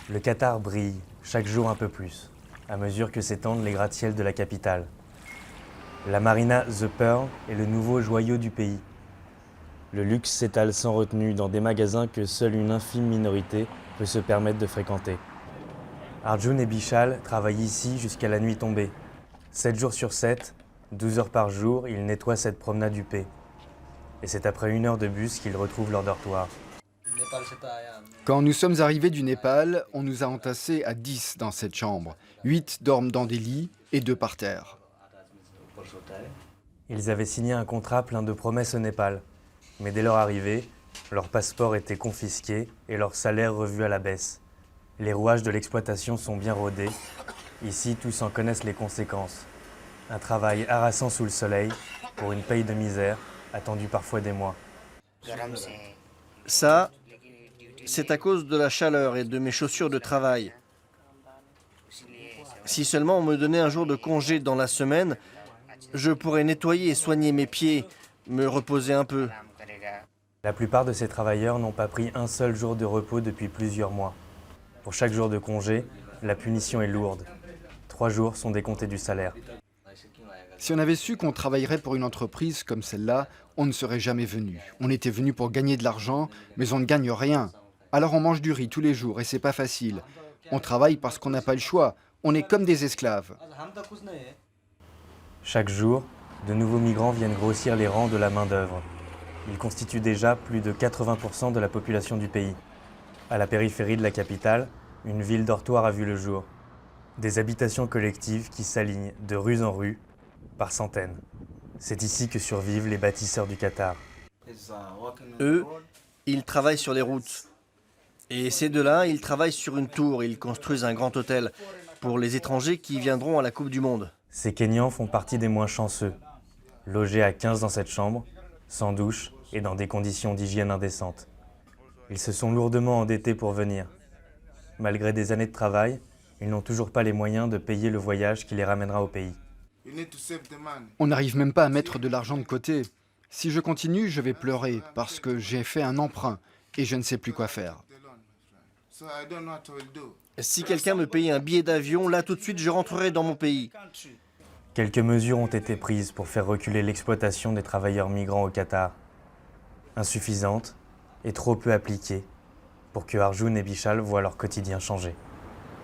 Le Qatar brille, chaque jour un peu plus, à mesure que s'étendent les gratte-ciels de la capitale. La marina The Pearl est le nouveau joyau du pays. Le luxe s'étale sans retenue dans des magasins que seule une infime minorité peut se permettre de fréquenter. Arjun et Bishal travaillent ici jusqu'à la nuit tombée. 7 jours sur 7, 12 heures par jour, ils nettoient cette promenade huppée. Et c'est après 1 heure de bus qu'ils retrouvent leur dortoir. Quand nous sommes arrivés du Népal, on nous a entassés à 10 dans cette chambre. 8 dorment dans des lits et 2 par terre. Ils avaient signé un contrat plein de promesses au Népal. Mais dès leur arrivée, leur passeport était confisqué et leur salaire revu à la baisse. Les rouages de l'exploitation sont bien rodés. Ici, tous en connaissent les conséquences. Un travail harassant sous le soleil, pour une paye de misère, attendue parfois des mois. Ça, c'est à cause de la chaleur et de mes chaussures de travail. Si seulement on me donnait un jour de congé dans la semaine, je pourrais nettoyer et soigner mes pieds, me reposer un peu. La plupart de ces travailleurs n'ont pas pris un seul jour de repos depuis plusieurs mois. Pour chaque jour de congé, la punition est lourde. 3 jours sont décomptés du salaire. Si on avait su qu'on travaillerait pour une entreprise comme celle-là, on ne serait jamais venu. On était venu pour gagner de l'argent, mais on ne gagne rien. Alors on mange du riz tous les jours et c'est pas facile. On travaille parce qu'on n'a pas le choix. On est comme des esclaves. Chaque jour, de nouveaux migrants viennent grossir les rangs de la main-d'œuvre. Ils constituent déjà plus de 80% de la population du pays. À la périphérie de la capitale, une ville dortoir a vu le jour. Des habitations collectives qui s'alignent de rue en rue, par centaines. C'est ici que survivent les bâtisseurs du Qatar. Eux, ils travaillent sur les routes. Et ces deux-là, ils travaillent sur une tour, ils construisent un grand hôtel pour les étrangers qui viendront à la Coupe du Monde. Ces Kenyans font partie des moins chanceux. Logés à 15 dans cette chambre, sans douche et dans des conditions d'hygiène indécentes. Ils se sont lourdement endettés pour venir. Malgré des années de travail, ils n'ont toujours pas les moyens de payer le voyage qui les ramènera au pays. On n'arrive même pas à mettre de l'argent de côté. Si je continue, je vais pleurer parce que j'ai fait un emprunt et je ne sais plus quoi faire. Si quelqu'un me payait un billet d'avion, là tout de suite je rentrerai dans mon pays. Quelques mesures ont été prises pour faire reculer l'exploitation des travailleurs migrants au Qatar. Insuffisantes et trop peu appliquées pour que Arjun et Bishal voient leur quotidien changer.